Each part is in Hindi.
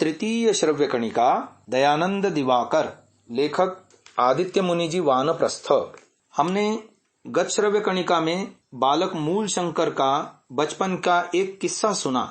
तृतीय श्रव्य कणिका, दयानंद दिवाकर, लेखक आदित्य मुनि जी, वानप्रस्थ। हमने गत श्रव्य कणिका में बालक मूल शंकर का बचपन का एक किस्सा सुना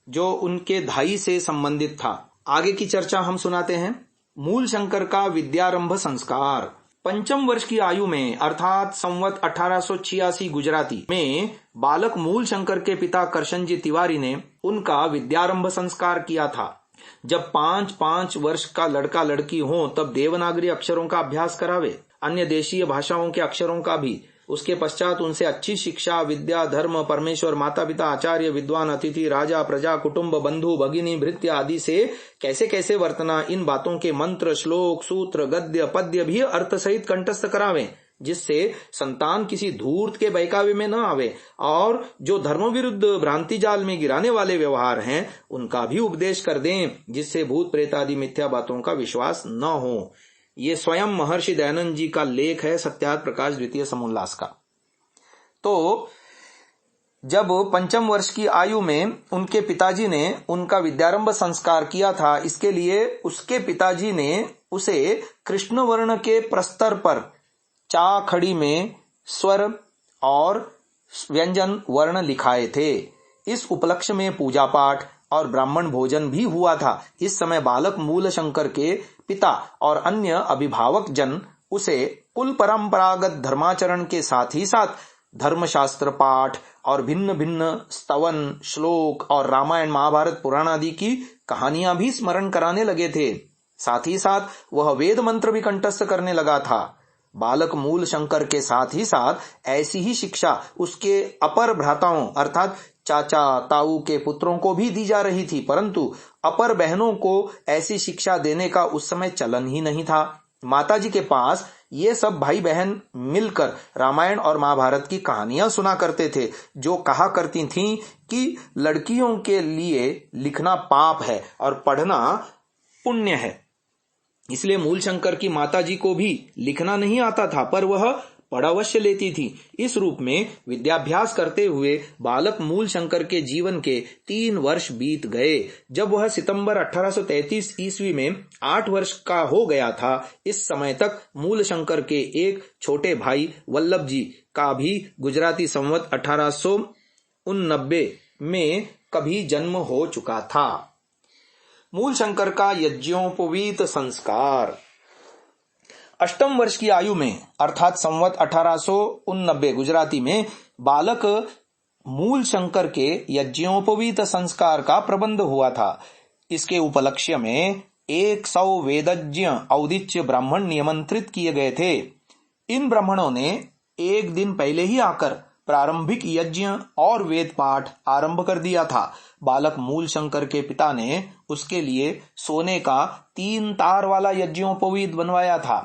जो उनके धाई से संबंधित था। आगे की चर्चा हम सुनाते हैं। मूल शंकर का विद्यारंभ संस्कार। पंचम वर्ष की आयु में अर्थात संवत 1886 गुजराती में बालक मूल शंकर के पिता करशनजी तिवारी ने उनका विद्यारंभ संस्कार किया था। जब 5-5 वर्ष का लड़का लड़की हो तब देवनागरी अक्षरों का अभ्यास करावे, अन्य देशीय भाषाओं के अक्षरों का भी। उसके पश्चात उनसे अच्छी शिक्षा, विद्या, धर्म, परमेश्वर, माता पिता, आचार्य, विद्वान, अतिथि, राजा, प्रजा, कुटुंब, बंधु, भगिनी, भृत्य आदि से कैसे कैसे वर्तना, इन बातों के मंत्र, श्लोक, सूत्र, गद्य, पद्य भी अर्थ सहित कंठस्थ करावें, जिससे संतान किसी धूर्त के बहकावे में न आवे और जो धर्म विरुद्ध भ्रांति जाल में गिराने वाले व्यवहार हैं उनका भी उपदेश कर दें, जिससे भूत प्रेत आदि मिथ्या बातों का विश्वास न हो। ये स्वयं महर्षि दयानंद जी का लेख है, सत्यार्थ प्रकाश द्वितीय समोल्लास का। तो जब पंचम वर्ष की आयु में उनके पिताजी ने उनका विद्यारंभ संस्कार किया था, इसके लिए उसके पिताजी ने उसे कृष्ण वर्ण के प्रस्तर पर चा खड़ी में स्वर और व्यंजन वर्ण लिखाए थे। इस उपलक्ष्य में पूजा पाठ और ब्राह्मण भोजन भी हुआ था। इस समय बालक मूल शंकर के पिता और अन्य अभिभावक जन उसे कुल परंपरागत धर्माचरण के साथ ही साथ धर्मशास्त्र पाठ और भिन्न भिन्न स्तवन, श्लोक और रामायण, महाभारत, पुराण आदि की कहानियां भी स्मरण कराने लगे थे। साथ ही साथ वह वेद मंत्र भी कंठस्थ करने लगा था। बालक मूल शंकर के साथ ही साथ ऐसी ही शिक्षा उसके अपर भ्राताओं अर्थात चाचा ताऊ के पुत्रों को भी दी जा रही थी, परंतु अपर बहनों को ऐसी शिक्षा देने का उस समय चलन ही नहीं था। माताजी के पास ये सब भाई बहन मिलकर रामायण और महाभारत की कहानियां सुना करते थे, जो कहा करती थीं कि लड़कियों के लिए लिखना पाप है और पढ़ना पुण्य है। इसलिए मूल शंकर की माताजी को भी लिखना नहीं आता था, पर वह पढ़ अवश्य लेती थी। इस रूप में विद्याभ्यास करते हुए बालक मूल शंकर के जीवन के 3 वर्ष बीत गए। जब वह सितंबर 1833 ईस्वी में 8 वर्ष का हो गया था, इस समय तक मूल शंकर के एक छोटे भाई वल्लभ जी का भी गुजराती संवत 1889 में कभी जन्म हो चुका था। मूल शंकर का यज्ञोपवीत संस्कार। अष्टम वर्ष की आयु में अर्थात संवत 1889 गुजराती में बालक मूल शंकर के यज्ञोपवीत संस्कार का प्रबंध हुआ था। इसके उपलक्ष्य में 100 वेदज्ञ औदिच्य ब्राह्मण निमंत्रित किए गए थे। इन ब्राह्मणों ने एक दिन पहले ही आकर प्रारंभिक यज्ञ और वेद पाठ आरंभ कर दिया था। बालक मूल शंकर के पिता ने उसके लिए सोने का 3 तार वाला यज्ञोपवीत बनवाया था।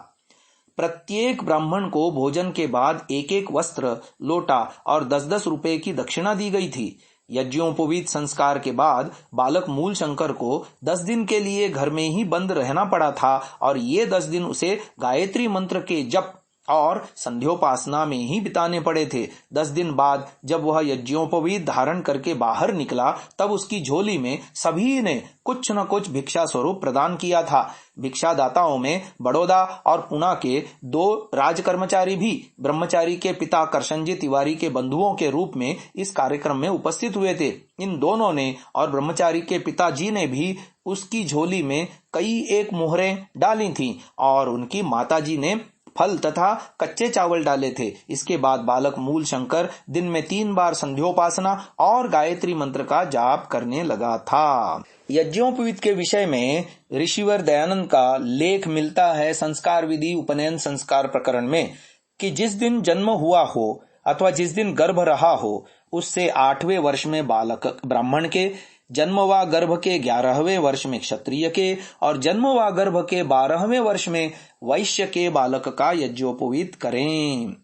प्रत्येक ब्राह्मण को भोजन के बाद 1-1 वस्त्र, लोटा और 10-10 रुपए की दक्षिणा दी गई थी। यज्ञोपवीत संस्कार के बाद बालक मूल शंकर को 10 दिन के लिए घर में ही बंद रहना पड़ा था और ये 10 दिन उसे गायत्री मंत्र के जप और संध्योपासना में ही बिताने पड़े थे। 10 दिन बाद जब वह यज्ञोपवीत धारण करके बाहर निकला, तब उसकी झोली में सभी ने कुछ न कुछ भिक्षा स्वरूप प्रदान किया था। भिक्षादाताओं में बड़ौदा और पुणे के 2 राजकर्मचारी भी ब्रह्मचारी के पिता करशनजी तिवारी के बंधुओं के रूप में इस कार्यक्रम में उपस्थित हुए थे। इन दोनों ने और ब्रह्मचारी के पिताजी ने भी उसकी झोली में कई एक मोहरें डाली थीं और उनकी माताजी ने फल तथा कच्चे चावल डाले थे। इसके बाद बालक मूल शंकर दिन में 3 बार संध्योपासना और गायत्री मंत्र का जाप करने लगा था। यज्ञोपवीत के विषय में ऋषिवर दयानंद का लेख मिलता है संस्कार विधि उपनयन संस्कार प्रकरण में कि जिस दिन जन्म हुआ हो अथवा जिस दिन गर्भ रहा हो, उससे 8वें वर्ष में बालक ब्राह्मण के, जन्म व गर्भ के 11वें वर्ष में क्षत्रिय के और जन्म व गर्भ के 12वें वर्ष में वैश्य के बालक का यज्ञोपवीत करें।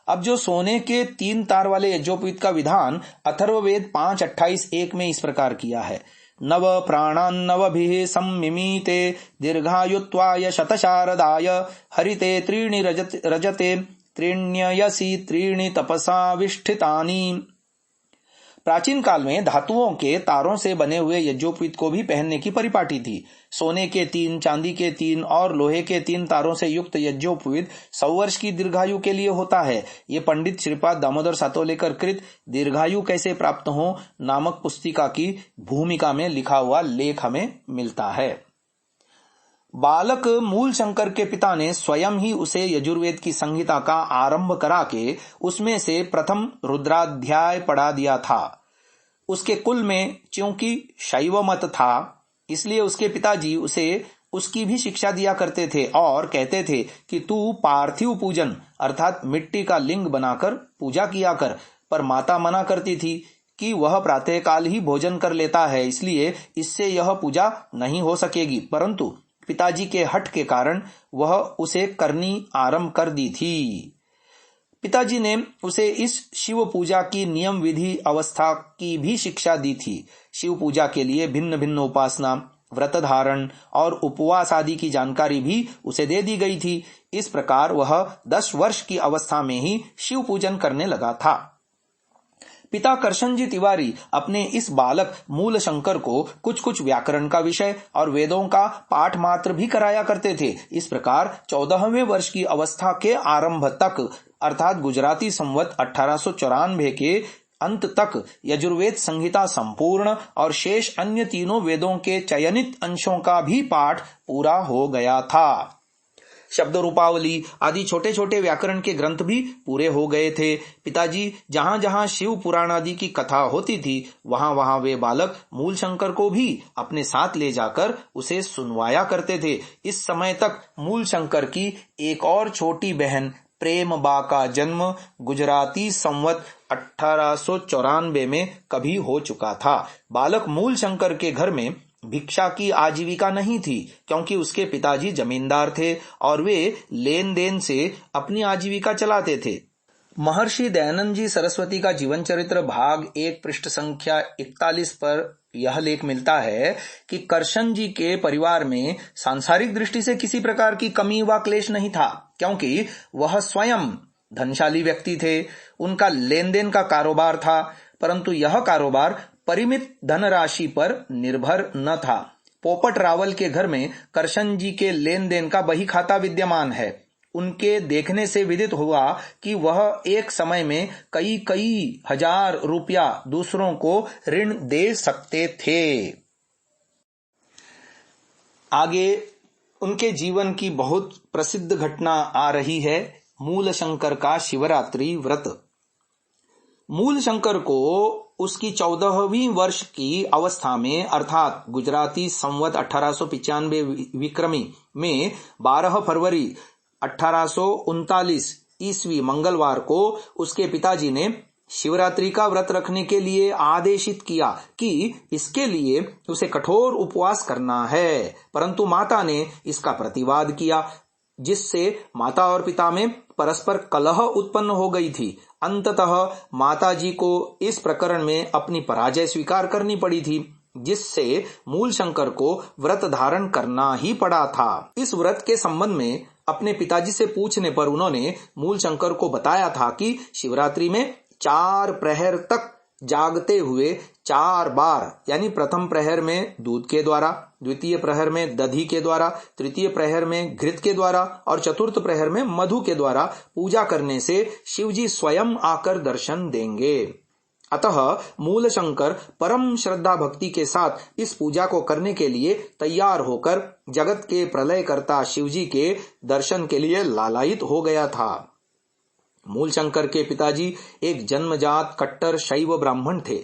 अब जो सोने के 3 तार वाले यज्ञोपवीत का विधान अथर्ववेद 5:28-1 में इस प्रकार किया है। नव प्राणान्नवभिः सम्मिमीते दीर्घायुत्वाय शतशारदाय हरिते 3 रजते 3 त्रीणि तपसा विष्ठितानि। प्राचीन काल में धातुओं के तारों से बने हुए यज्ञोपवीत को भी पहनने की परिपाटी थी। सोने के 3, चांदी के 3 और लोहे के 3 तारों से युक्त यज्ञोपवीत 100 वर्ष की दीर्घायु के लिए होता है। ये पंडित श्रीपाद दामोदर सातोलेकर कृत दीर्घायु कैसे प्राप्त हो नामक पुस्तिका की भूमिका में लिखा हुआ लेख हमें मिलता है। बालक मूल शंकर के पिता ने स्वयं ही उसे यजुर्वेद की संहिता का आरंभ करा के उसमें से प्रथम रुद्राध्याय पढ़ा दिया था। उसके कुल में चूंकि शैव मत था, इसलिए उसके पिताजी उसे उसकी भी शिक्षा दिया करते थे और कहते थे कि तू पार्थिव पूजन अर्थात मिट्टी का लिंग बनाकर पूजा किया कर। पर माता मना करती थी कि वह प्रातःकाल ही भोजन कर लेता है, इसलिए इससे यह पूजा नहीं हो सकेगी। परंतु पिताजी के हठ के कारण वह उसे करनी आरंभ कर दी थी। पिताजी ने उसे इस शिव पूजा की नियम विधि अवस्था की भी शिक्षा दी थी। शिव पूजा के लिए भिन्न भिन्न उपासना, व्रत धारण और उपवास आदि की जानकारी भी उसे दे दी गई थी। इस प्रकार वह 10 वर्ष की अवस्था में ही शिव पूजन करने लगा था। पिता करशन जी तिवारी अपने इस बालक मूल शंकर को कुछ कुछ व्याकरण का विषय और वेदों का पाठ मात्र भी कराया करते थे। इस प्रकार 14वें वर्ष की अवस्था के आरंभ तक अर्थात गुजराती संवत 1894 के अंत तक यजुर्वेद संहिता संपूर्ण और शेष अन्य तीनों वेदों के चयनित अंशों का भी पाठ पूरा हो गया था। शब्द रूपावली आदि छोटे छोटे व्याकरण के ग्रंथ भी पूरे हो गए थे। पिताजी जहां जहां शिव पुराण आदि की कथा होती थी वहां वहां वे बालक मूल शंकर को भी अपने साथ ले जाकर उसे सुनवाया करते थे। इस समय तक मूल शंकर की एक और छोटी बहन प्रेम बा का जन्म गुजराती संवत 1894 में कभी हो चुका था। बालक मूल शंकर के घर में भिक्षा की आजीविका नहीं थी, क्योंकि उसके पिताजी जमींदार थे और वे लेन देन से अपनी आजीविका चलाते थे। महर्षि दयानंद जी सरस्वती का जीवन चरित्र भाग 1 पृष्ठ संख्या 41 पर यह लेख मिलता है कि करशन जी के परिवार में सांसारिक दृष्टि से किसी प्रकार की कमी व क्लेश नहीं था, क्योंकि वह स्वयं धनशाली व्यक्ति थे। उनका लेन देन का कारोबार था, परंतु यह कारोबार परिमित धनराशि पर निर्भर न था। पोपट रावल के घर में करशन जी के लेन देन का बही खाता विद्यमान है। उनके देखने से विदित हुआ कि वह एक समय में कई हजार रुपया दूसरों को ऋण दे सकते थे। आगे उनके जीवन की बहुत प्रसिद्ध घटना आ रही है, मूल शंकर का शिवरात्रि व्रत। मूल शंकर को उसकी 14वीं वर्ष की अवस्था में अर्थात गुजराती संवत 1895 विक्रमी में 12 फरवरी 1839 ईस्वी मंगलवार को उसके पिताजी ने शिवरात्रि का व्रत रखने के लिए आदेशित किया कि इसके लिए उसे कठोर उपवास करना है। परंतु माता ने इसका प्रतिवाद किया, जिससे माता और पिता में परस्पर कलह उत्पन्न हो गई थी। अंततः माताजी को इस प्रकरण में अपनी पराजय स्वीकार करनी पड़ी थी, जिससे मूल शंकर को व्रत धारण करना ही पड़ा था। इस व्रत के संबंध में अपने पिताजी से पूछने पर उन्होंने मूल शंकर को बताया था कि शिवरात्रि में 4 प्रहर तक जागते हुए 4 बार यानी प्रथम प्रहर में दूध के द्वारा, द्वितीय प्रहर में दधी के द्वारा, तृतीय प्रहर में घृत के द्वारा और चतुर्थ प्रहर में मधु के द्वारा पूजा करने से शिवजी स्वयं आकर दर्शन देंगे। अतः मूल शंकर परम श्रद्धा भक्ति के साथ इस पूजा को करने के लिए तैयार होकर जगत के प्रलयकर्ता शिवजी के दर्शन के लिए लालायित हो गया था। मूल शंकर के पिताजी एक जन्मजात कट्टर शैव ब्राह्मण थे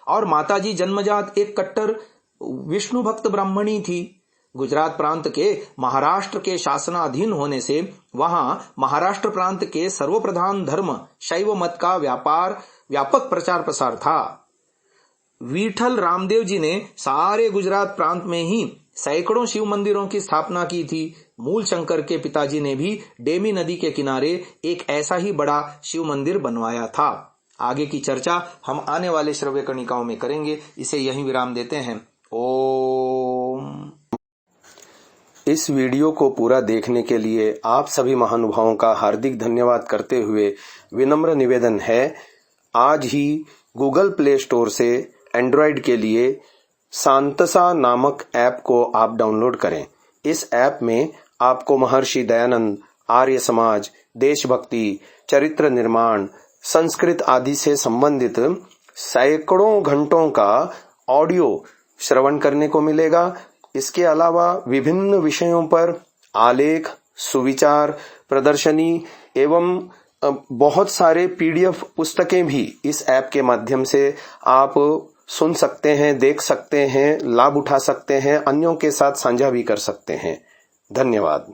और माताजी जन्मजात एक कट्टर विष्णु भक्त ब्राह्मणी थी। गुजरात प्रांत के महाराष्ट्र के शासनाधीन होने से वहां महाराष्ट्र प्रांत के सर्वप्रधान धर्म शैव मत का व्यापक प्रचार प्रसार था। विठल रामदेव जी ने सारे गुजरात प्रांत में ही सैकड़ों शिव मंदिरों की स्थापना की थी। मूल शंकर के पिताजी ने भी डेमी नदी के किनारे एक ऐसा ही बड़ा शिव मंदिर बनवाया था। आगे की चर्चा हम आने वाले श्रव्य कणिकाओं में करेंगे। इसे यहीं विराम देते हैं। ओम। इस वीडियो को पूरा देखने के लिए आप सभी महानुभावों का हार्दिक धन्यवाद करते हुए विनम्र निवेदन है, आज ही गूगल प्ले स्टोर से एंड्रॉयड के लिए सांतसा नामक ऐप को आप डाउनलोड करें। इस ऐप में आपको महर्षि दयानंद, आर्य समाज, देशभक्ति, चरित्र निर्माण, संस्कृत आदि से संबंधित सैकड़ों घंटों का ऑडियो श्रवण करने को मिलेगा। इसके अलावा विभिन्न विषयों पर आलेख, सुविचार, प्रदर्शनी एवं बहुत सारे पीडीएफ पुस्तकें भी इस ऐप के माध्यम से आप सुन सकते हैं, देख सकते हैं, लाभ उठा सकते हैं, अन्यों के साथ साझा भी कर सकते हैं। धन्यवाद।